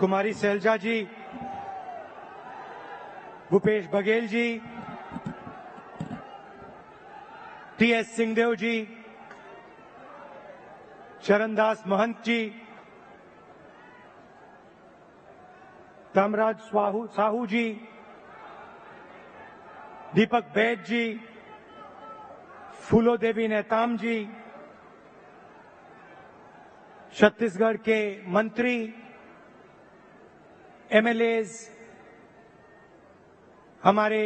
कुमारी सैलजा जी, Bhupesh Baghel ji, T.S.. Singhdeo जी, चरणदास महंत जी, कामराज साहू जी, दीपक बैद जी, फूलो देवी नेताम जी, छत्तीसगढ़ के मंत्री, एमएलएज, हमारे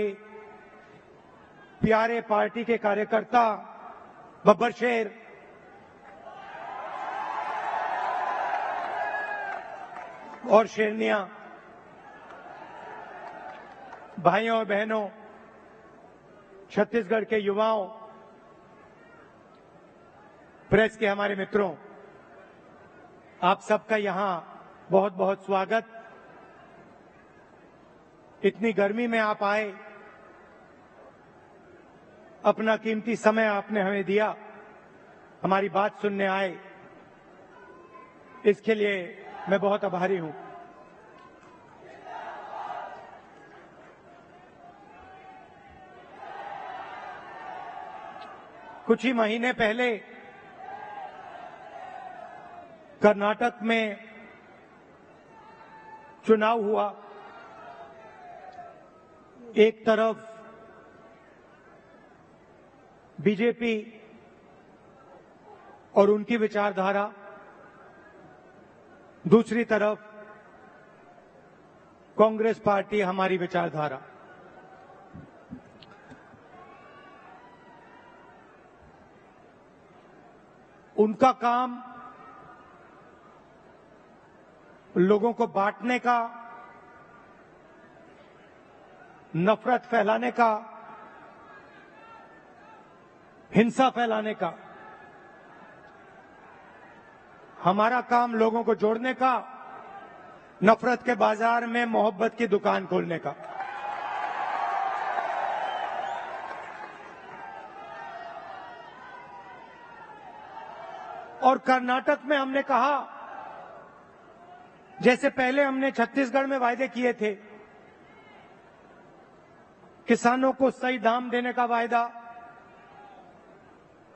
प्यारे पार्टी के कार्यकर्ता, बब्बर शेर, और शेरनियां, भाइयों और बहनों, छत्तीसगढ़ के युवाओं, प्रेस के हमारे मित्रों, आप सबका यहां बहुत बहुत स्वागत। इतनी गर्मी में आप आए, अपना कीमती समय आपने हमें दिया, हमारी बात सुनने आए, इसके लिए मैं बहुत आभारी हूं। कुछ ही महीने पहले कर्नाटक में चुनाव हुआ। एक तरफ बीजेपी और उनकी विचारधारा, दूसरी तरफ कांग्रेस पार्टी, हमारी विचारधारा। उनका काम लोगों को बांटने का, नफरत फैलाने का, हिंसा फैलाने का। हमारा काम लोगों को जोड़ने का, नफरत के बाजार में मोहब्बत की दुकान खोलने का। और कर्नाटक में हमने कहा, जैसे पहले हमने छत्तीसगढ़ में वायदे किए थे, किसानों को सही दाम देने का वायदा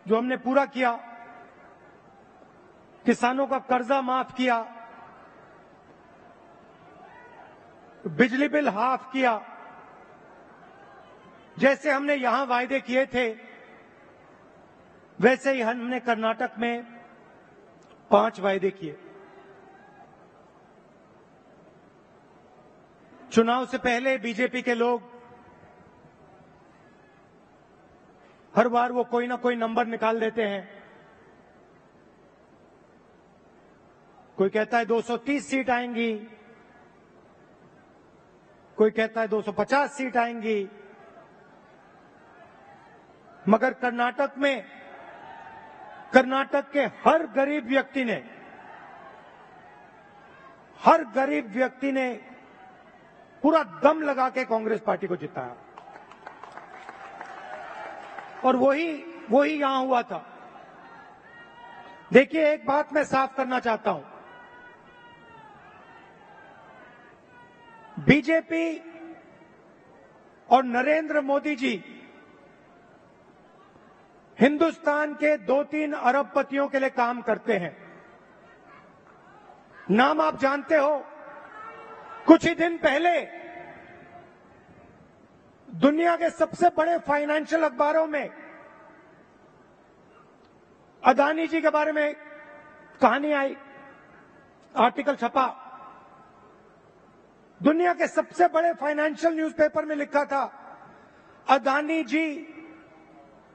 जो हमने पूरा किया, किसानों का कर्जा माफ किया, बिजली बिल हाफ किया, जैसे हमने यहां वायदे किए थे, वैसे ही हमने कर्नाटक में 5 वायदे किए। चुनाव से पहले बीजेपी के लोग हर बार वो कोई ना कोई नंबर निकाल देते हैं। कोई कहता है 230 सीट आएंगी, कोई कहता है 250 सीट आएंगी, मगर कर्नाटक के हर गरीब व्यक्ति ने पूरा दम लगा के कांग्रेस पार्टी को जिताया। और वही यहां हुआ था। देखिए, एक बात मैं साफ करना चाहता हूं, बीजेपी और नरेंद्र मोदी जी हिंदुस्तान के 2-3 अरबपतियों के लिए काम करते हैं। नाम आप जानते हो। कुछ ही दिन पहले दुनिया के सबसे बड़े फाइनेंशियल अखबारों में अदानी जी के बारे में कहानी आई, आर्टिकल छपा। दुनिया के सबसे बड़े फाइनेंशियल न्यूज़पेपर में लिखा था, अदानी जी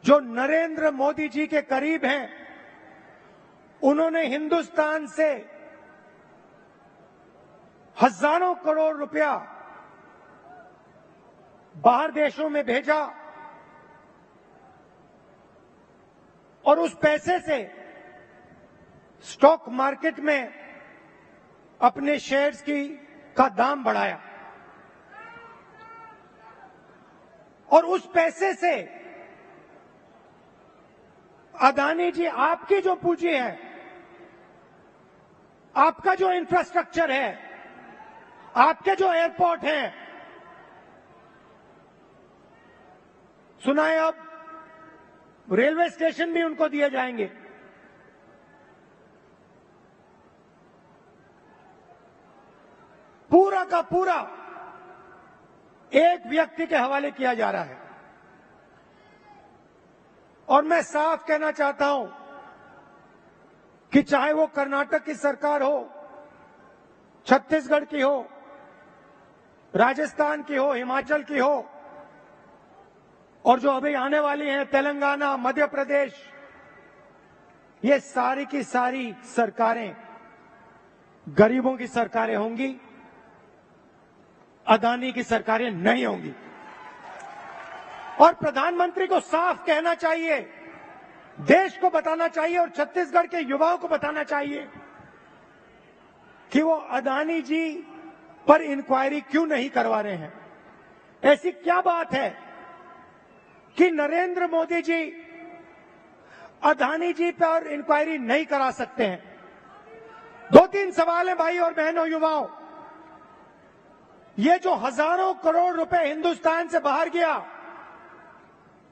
जो नरेंद्र मोदी जी के करीब हैं, उन्होंने हिंदुस्तान से हजारों करोड़ रुपया बाहर देशों में भेजा और उस पैसे से स्टॉक मार्केट में अपने शेयर्स का दाम बढ़ाया। और उस पैसे से अदानी जी, आपकी जो पूंजी है, आपका जो इंफ्रास्ट्रक्चर है, आपके जो एयरपोर्ट हैं, सुना है अब रेलवे स्टेशन भी उनको दिए जाएंगे। पूरा का पूरा एक व्यक्ति के हवाले किया जा रहा है। और मैं साफ कहना चाहता हूं कि चाहे वो कर्नाटक की सरकार हो, छत्तीसगढ़ की हो, राजस्थान की हो, हिमाचल की हो, और जो अभी आने वाली हैं तेलंगाना, मध्य प्रदेश, ये सारी की सारी सरकारें गरीबों की सरकारें होंगी, अदानी की सरकारें नहीं होंगी। और प्रधानमंत्री को साफ कहना चाहिए, देश को बताना चाहिए और छत्तीसगढ़ के युवाओं को बताना चाहिए कि वो अदानी जी पर इंक्वायरी क्यों नहीं करवा रहे हैं। ऐसी क्या बात है कि नरेंद्र मोदी जी अदानी जी पर इंक्वायरी नहीं करा सकते हैं? 2-3 सवाल है भाई और बहनों, युवाओं। ये जो हजारों करोड़ रुपए हिंदुस्तान से बाहर गया,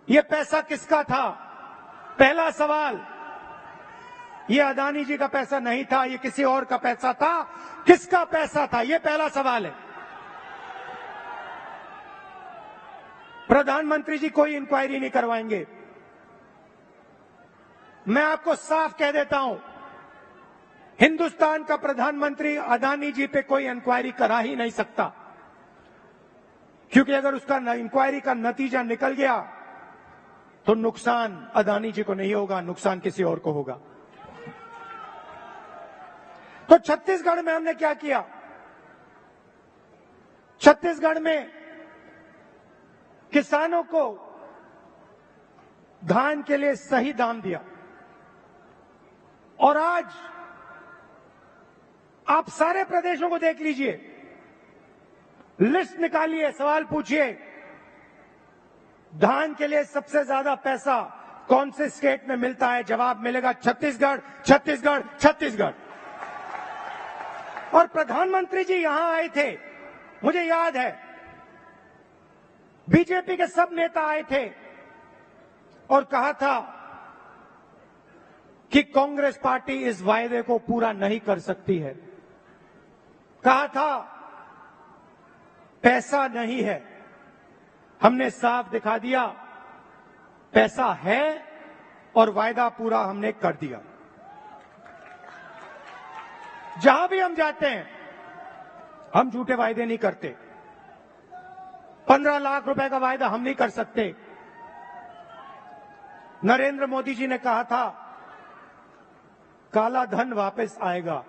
ये पैसा किसका था? पहला सवाल, ये अदानी जी का पैसा नहीं था, ये किसी और का पैसा था। किसका पैसा था? ये पहला सवाल है। प्रधानमंत्री जी कोई इंक्वायरी नहीं करवाएंगे। मैं आपको साफ कह देता हूं, हिंदुस्तान का प्रधानमंत्री अदानी जी पे कोई इंक्वायरी करा ही नहीं सकता, क्योंकि अगर उसका इंक्वायरी का नतीजा निकल गया तो नुकसान अदानी जी को नहीं होगा, नुकसान किसी और को होगा। तो छत्तीसगढ़ में हमने क्या किया? छत्तीसगढ़ में किसानों को धान के लिए सही दाम दिया। और आज आप सारे प्रदेशों को देख लीजिए, लिस्ट निकालिए, सवाल पूछिए, धान के लिए सबसे ज्यादा पैसा कौन से स्टेट में मिलता है? जवाब मिलेगा छत्तीसगढ़, छत्तीसगढ़, छत्तीसगढ़। और प्रधानमंत्री जी यहां आए थे, मुझे याद है, बीजेपी के सब नेता आए थे और कहा था कि कांग्रेस पार्टी इस वायदे को पूरा नहीं कर सकती है। कहा था पैसा नहीं है। हमने साफ दिखा दिया, पैसा है और वायदा पूरा हमने कर दिया। जहां भी हम जाते हैं, हम झूठे वायदे नहीं करते। 15 लाख रुपए का वायदा हम नहीं कर सकते। नरेंद्र मोदी जी ने कहा था काला धन वापस आएगा,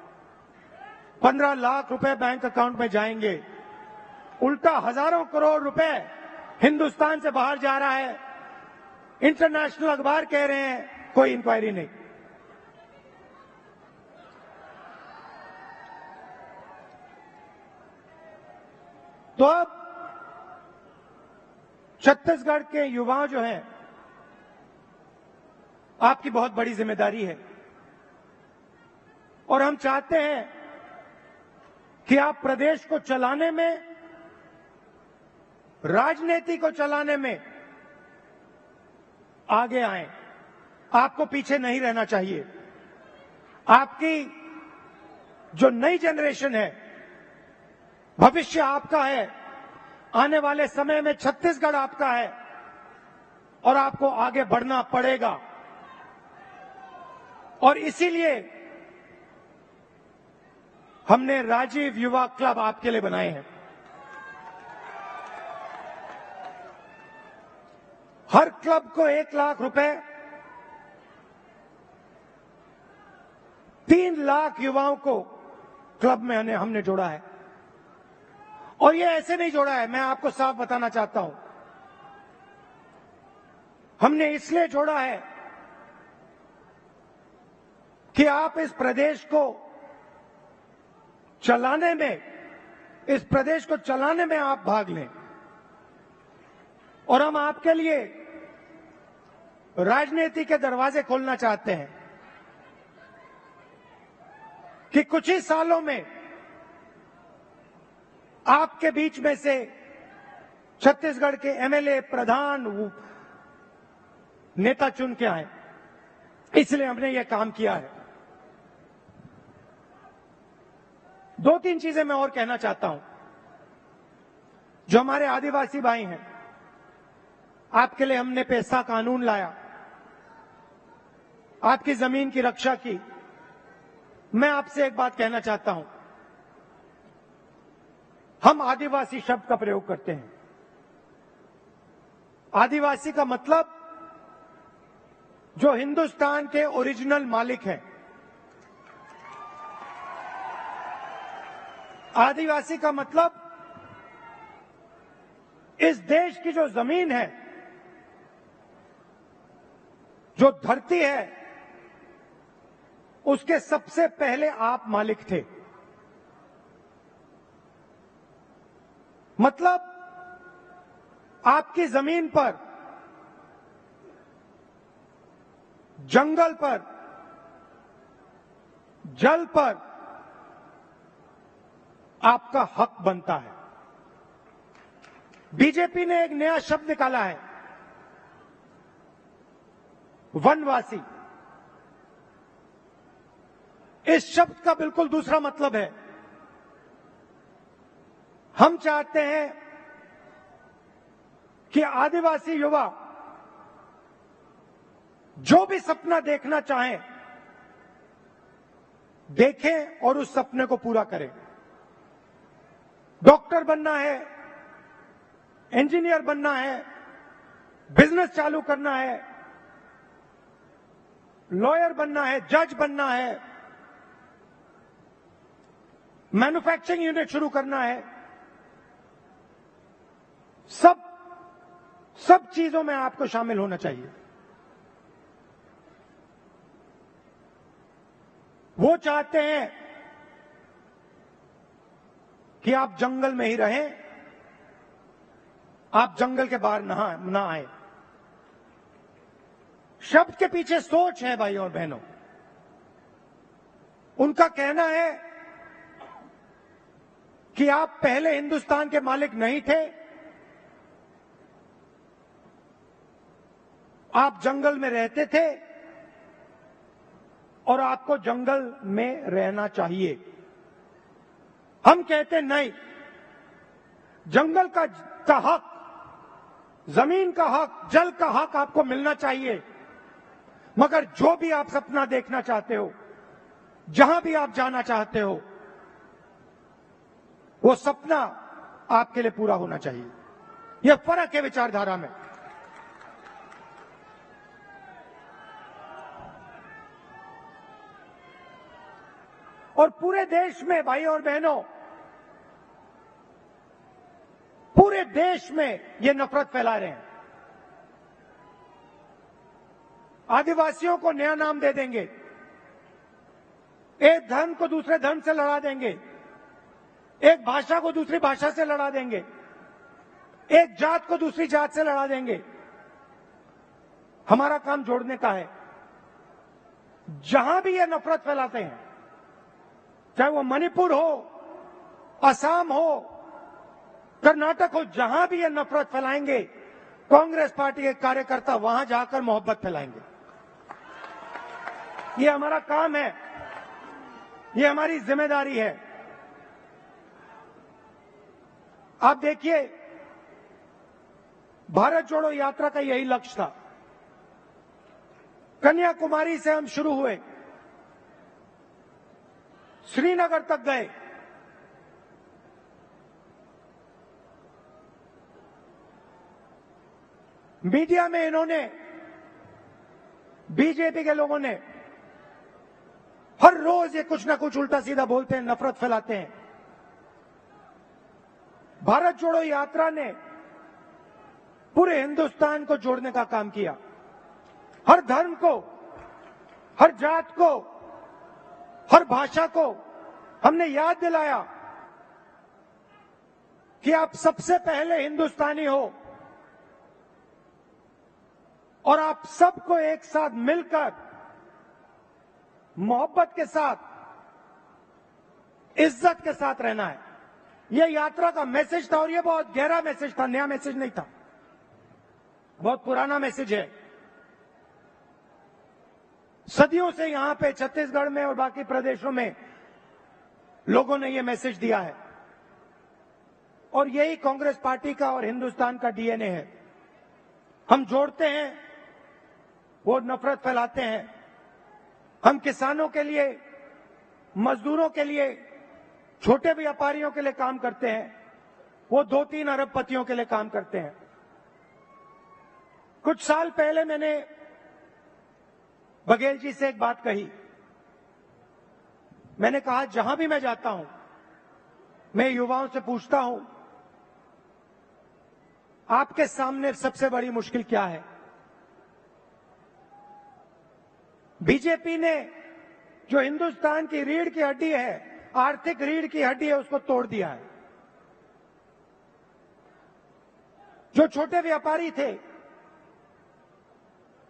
15 लाख रुपए बैंक अकाउंट में जाएंगे। उल्टा हजारों करोड़ रुपए हिंदुस्तान से बाहर जा रहा है। इंटरनेशनल अखबार कह रहे हैं कोई इंक्वायरी नहीं। तो अब छत्तीसगढ़ के युवा जो हैं, आपकी बहुत बड़ी जिम्मेदारी है और हम चाहते हैं कि आप प्रदेश को चलाने में, राजनीति को चलाने में आगे आए। आपको पीछे नहीं रहना चाहिए। आपकी जो नई जनरेशन है, भविष्य आपका है। आने वाले समय में छत्तीसगढ़ आपका है और आपको आगे बढ़ना पड़ेगा। और इसीलिए हमने राजीव युवा क्लब आपके लिए बनाए हैं। हर क्लब को 1 लाख रुपए, 3 लाख युवाओं को क्लब में हमने जोड़ा है। और ये ऐसे नहीं जोड़ा है, मैं आपको साफ बताना चाहता हूं। हमने इसलिए जोड़ा है कि आप इस प्रदेश को चलाने में, इस प्रदेश को चलाने में आप भाग लें। और हम आपके लिए राजनीति के दरवाजे खोलना चाहते हैं कि कुछ ही सालों में आपके बीच में से छत्तीसगढ़ के एमएलए, प्रधान, नेता चुन के आए, इसलिए हमने यह काम किया है। दो तीन चीजें मैं और कहना चाहता हूं। जो हमारे आदिवासी भाई हैं, आपके लिए हमने पैसा कानून लाया, आपकी जमीन की रक्षा की। मैं आपसे एक बात कहना चाहता हूं, हम आदिवासी शब्द का प्रयोग करते हैं। आदिवासी का मतलब जो हिंदुस्तान के ओरिजिनल मालिक हैं। आदिवासी का मतलब इस देश की जो जमीन है, जो धरती है, उसके सबसे पहले आप मालिक थे। मतलब आपकी जमीन पर, जंगल पर, जल पर आपका हक बनता है। बीजेपी ने एक नया शब्द निकाला है, वनवासी। इस शब्द का बिल्कुल दूसरा मतलब है। हम चाहते हैं कि आदिवासी युवा जो भी सपना देखना चाहें, देखें और उस सपने को पूरा करें। डॉक्टर बनना है, इंजीनियर बनना है, बिजनेस चालू करना है, लॉयर बनना है, जज बनना है, मैन्युफैक्चरिंग यूनिट शुरू करना है, सब चीजों में आपको शामिल होना चाहिए। वो चाहते हैं कि आप जंगल में ही रहें, आप जंगल के बाहर ना आए। शब्द के पीछे सोच है भाई और बहनों। उनका कहना है कि आप पहले हिंदुस्तान के मालिक नहीं थे, आप जंगल में रहते थे और आपको जंगल में रहना चाहिए। हम कहते नहीं, जंगल का हक, जमीन का हक, जल का हक आपको मिलना चाहिए। मगर जो भी आप सपना देखना चाहते हो, जहां भी आप जाना चाहते हो, वो सपना आपके लिए पूरा होना चाहिए। यह फर्क है विचारधारा में। और पूरे देश में भाई और बहनों, पूरे देश में ये नफरत फैला रहे हैं। आदिवासियों को नया नाम दे देंगे, एक धर्म को दूसरे धर्म से लड़ा देंगे, एक भाषा को दूसरी भाषा से लड़ा देंगे, एक जात को दूसरी जात से लड़ा देंगे। हमारा काम जोड़ने का है। जहां भी ये नफरत फैलाते हैं, चाहे वो मणिपुर हो, असम हो, कर्नाटक हो, जहां भी ये नफरत फैलाएंगे, कांग्रेस पार्टी के कार्यकर्ता वहां जाकर मोहब्बत फैलाएंगे। ये हमारा काम है, ये हमारी जिम्मेदारी है। आप देखिए, भारत जोड़ो यात्रा का यही लक्ष्य था। कन्याकुमारी से हम शुरू हुए, श्रीनगर तक गए, मीडिया में इन्होंने, बीजेपी के लोगों ने हर रोज ये कुछ ना कुछ उल्टा सीधा बोलते हैं, नफरत फैलाते हैं। भारत जोड़ो यात्रा ने पूरे हिंदुस्तान को जोड़ने का काम किया। हर धर्म को, हर जात को, हर भाषा को हमने याद दिलाया कि आप सबसे पहले हिंदुस्तानी हो और आप सबको एक साथ मिलकर, मोहब्बत के साथ, इज्जत के साथ रहना है। ये यात्रा का मैसेज था और ये बहुत गहरा मैसेज था, नया मैसेज नहीं था, बहुत पुराना मैसेज है। सदियों से यहां पे छत्तीसगढ़ में और बाकी प्रदेशों में लोगों ने ये मैसेज दिया है और यही कांग्रेस पार्टी का और हिंदुस्तान का डीएनए है। हम जोड़ते हैं, वो नफरत फैलाते हैं। हम किसानों के लिए, मजदूरों के लिए, छोटे व्यापारियों के लिए काम करते हैं, वो 2-3 अरबपतियों के लिए काम करते हैं। कुछ साल पहले मैंने बघेल जी से एक बात कही। मैंने कहा जहां भी मैं जाता हूं, मैं युवाओं से पूछता हूं, आपके सामने सबसे बड़ी मुश्किल क्या है? बीजेपी ने जो हिंदुस्तान की रीढ़ की हड्डी है, आर्थिक रीढ़ की हड्डी है, उसको तोड़ दिया है। जो छोटे व्यापारी थे,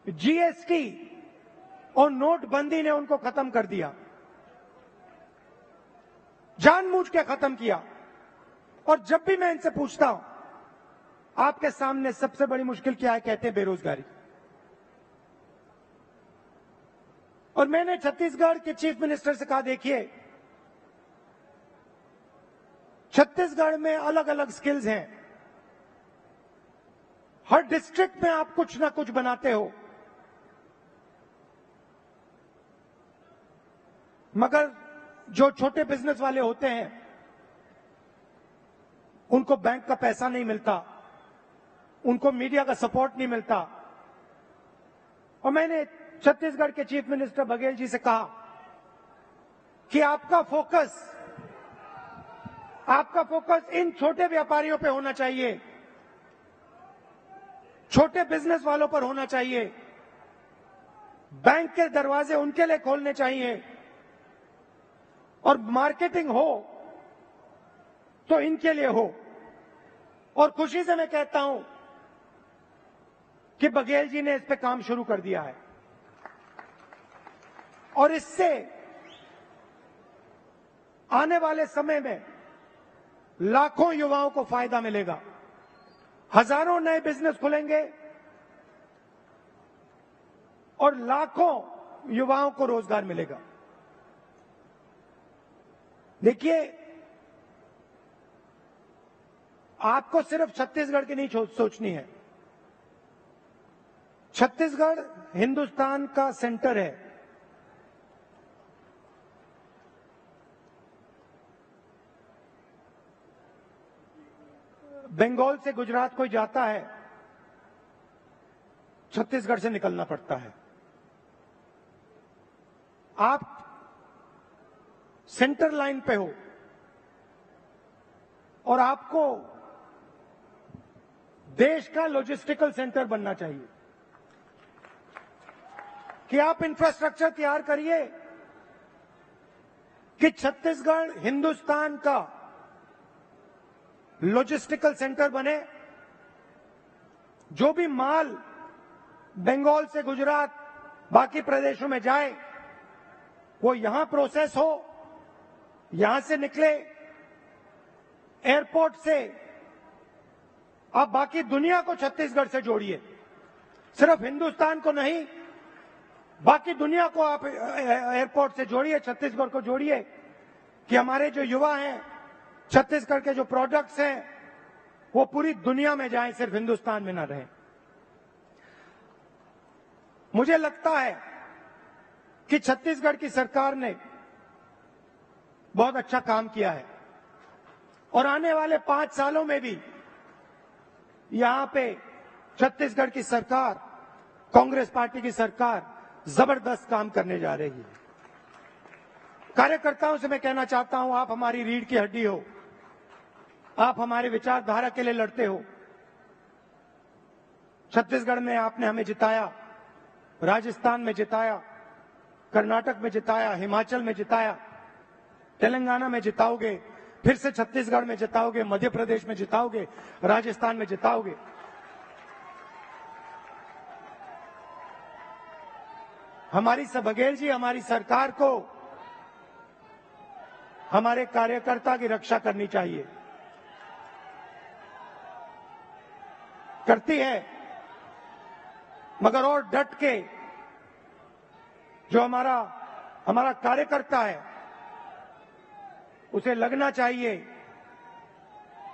जीएसटी और नोटबंदी ने उनको खत्म कर दिया, जानबूझ के खत्म किया। और जब भी मैं इनसे पूछता हूं आपके सामने सबसे बड़ी मुश्किल क्या है, कहते हैं बेरोजगारी। और मैंने छत्तीसगढ़ के चीफ मिनिस्टर से कहा, देखिए छत्तीसगढ़ में अलग अलग स्किल्स हैं, हर डिस्ट्रिक्ट में आप कुछ ना कुछ बनाते हो, मगर जो छोटे बिजनेस वाले होते हैं उनको बैंक का पैसा नहीं मिलता, उनको मीडिया का सपोर्ट नहीं मिलता। और मैंने छत्तीसगढ़ के चीफ मिनिस्टर बघेल जी से कहा कि आपका फोकस इन छोटे व्यापारियों पे होना चाहिए, छोटे बिजनेस वालों पर होना चाहिए, बैंक के दरवाजे उनके लिए खोलने चाहिए और मार्केटिंग हो तो इनके लिए हो। और खुशी से मैं कहता हूं कि बघेल जी ने इस पे काम शुरू कर दिया है और इससे आने वाले समय में लाखों युवाओं को फायदा मिलेगा, हजारों नए बिजनेस खुलेंगे और लाखों युवाओं को रोजगार मिलेगा। देखिए, आपको सिर्फ छत्तीसगढ़ की नहीं सोचनी है। छत्तीसगढ़ हिंदुस्तान का सेंटर है। बंगाल से गुजरात कोई जाता है, छत्तीसगढ़ से निकलना पड़ता है। आप सेंटर लाइन पे हो और आपको देश का लॉजिस्टिकल सेंटर बनना चाहिए कि आप इंफ्रास्ट्रक्चर तैयार करिए कि छत्तीसगढ़ हिंदुस्तान का लॉजिस्टिकल सेंटर बने। जो भी माल बंगाल से गुजरात बाकी प्रदेशों में जाए वो यहां प्रोसेस हो, यहां से निकले, एयरपोर्ट से आप बाकी दुनिया को छत्तीसगढ़ से जोड़िए, सिर्फ हिंदुस्तान को नहीं, बाकी दुनिया को आप एयरपोर्ट से जोड़िए, छत्तीसगढ़ को जोड़िए कि हमारे जो युवा हैं, छत्तीसगढ़ के जो प्रोडक्ट्स हैं वो पूरी दुनिया में जाएं, सिर्फ हिंदुस्तान में ना रहें। मुझे लगता है कि छत्तीसगढ़ की सरकार ने बहुत अच्छा काम किया है और आने वाले 5 सालों में भी यहां पे छत्तीसगढ़ की सरकार, कांग्रेस पार्टी की सरकार जबरदस्त काम करने जा रही है। कार्यकर्ताओं से मैं कहना चाहता हूं, आप हमारी रीढ़ की हड्डी हो, आप हमारे विचारधारा के लिए लड़ते हो। छत्तीसगढ़ में आपने हमें जिताया, राजस्थान में जिताया, कर्नाटक में जिताया, हिमाचल में जिताया, तेलंगाना में जिताओगे, फिर से छत्तीसगढ़ में जिताओगे, मध्य प्रदेश में जिताओगे, राजस्थान में जिताओगे। बघेल जी, हमारी सरकार को हमारे कार्यकर्ता की रक्षा करनी चाहिए। करती है, मगर और डट के जो हमारा कार्यकर्ता है उसे लगना चाहिए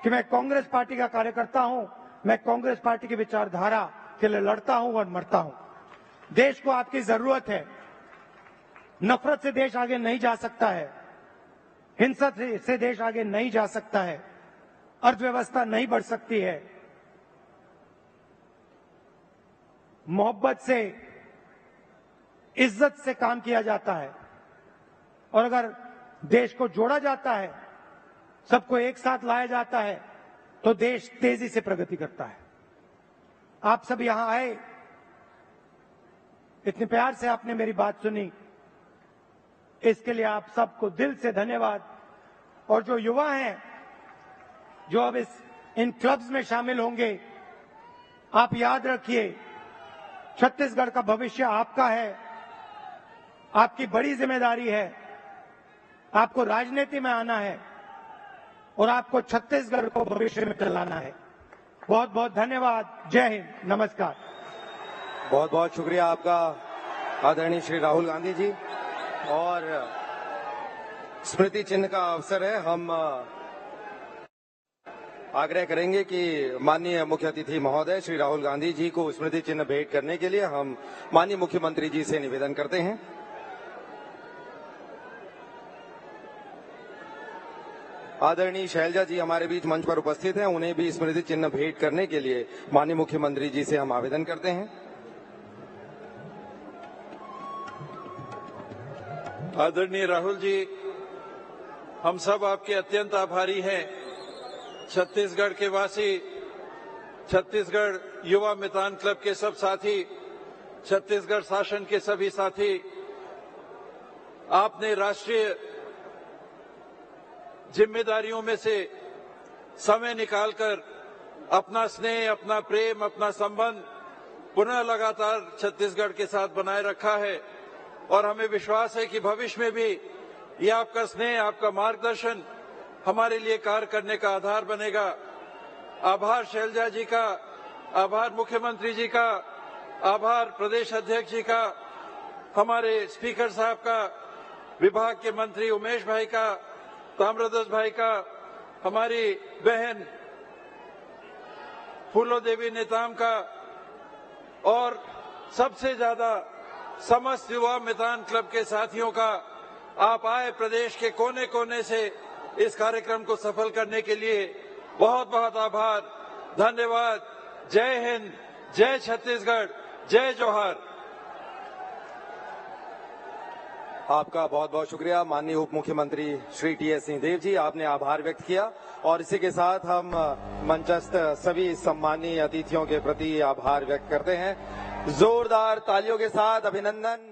कि मैं कांग्रेस पार्टी का कार्यकर्ता हूं, मैं कांग्रेस पार्टी की विचारधारा के लिए लड़ता हूं और मरता हूं। देश को आपकी जरूरत है। नफरत से देश आगे नहीं जा सकता है, हिंसा से देश आगे नहीं जा सकता है, अर्थव्यवस्था नहीं बढ़ सकती है। मोहब्बत से, इज्जत से काम किया जाता है और अगर देश को जोड़ा जाता है, सबको एक साथ लाया जाता है तो देश तेजी से प्रगति करता है। आप सब यहां आए, इतने प्यार से आपने मेरी बात सुनी, इसके लिए आप सबको दिल से धन्यवाद। और जो युवा हैं जो अब इन क्लब्स में शामिल होंगे, आप याद रखिए छत्तीसगढ़ का भविष्य आपका है, आपकी बड़ी जिम्मेदारी है। आपको राजनीति में आना है और आपको छत्तीसगढ़ को भविष्य में चलाना है। बहुत बहुत धन्यवाद। जय हिंद, नमस्कार। बहुत बहुत शुक्रिया आपका आदरणीय श्री राहुल गांधी जी। और स्मृति चिन्ह का अवसर है, हम आग्रह करेंगे कि माननीय मुख्य अतिथि महोदय श्री राहुल गांधी जी को स्मृति चिन्ह भेंट करने के लिए हम माननीय मुख्यमंत्री जी से निवेदन करते हैं। आदरणीय शैलजा जी हमारे बीच मंच पर उपस्थित हैं, उन्हें भी स्मृति चिन्ह भेंट करने के लिए माननीय मुख्यमंत्री जी से हम आवेदन करते हैं। आदरणीय राहुल जी, हम सब आपके अत्यंत आभारी हैं। छत्तीसगढ़ के वासी, छत्तीसगढ़ युवा मितान क्लब के सब साथी, छत्तीसगढ़ शासन के सभी साथी, आपने राष्ट्रीय जिम्मेदारियों में से समय निकालकर अपना स्नेह, अपना प्रेम, अपना संबंध पुनः लगातार छत्तीसगढ़ के साथ बनाए रखा है और हमें विश्वास है कि भविष्य में भी ये आपका स्नेह, आपका मार्गदर्शन हमारे लिए कार्य करने का आधार बनेगा। आभार शैलजा जी का, आभार मुख्यमंत्री जी का, आभार प्रदेश अध्यक्ष जी का, हमारे स्पीकर साहब का, विभाग के मंत्री उमेश भाई का, ताम्रध्वज भाई का, हमारी बहन फूलो देवी नेताम का और सबसे ज्यादा समस्त युवा मितान क्लब के साथियों का। आप आए प्रदेश के कोने कोने से इस कार्यक्रम को सफल करने के लिए बहुत बहुत आभार, धन्यवाद। जय हिंद, जय छत्तीसगढ़, जय जोहार। आपका बहुत बहुत शुक्रिया माननीय उप मुख्यमंत्री श्री टी.एस. सिंहदेव जी, आपने आभार व्यक्त किया और इसी के साथ हम मंचस्थ सभी सम्मानीय अतिथियों के प्रति आभार व्यक्त करते हैं। जोरदार तालियों के साथ अभिनंदन।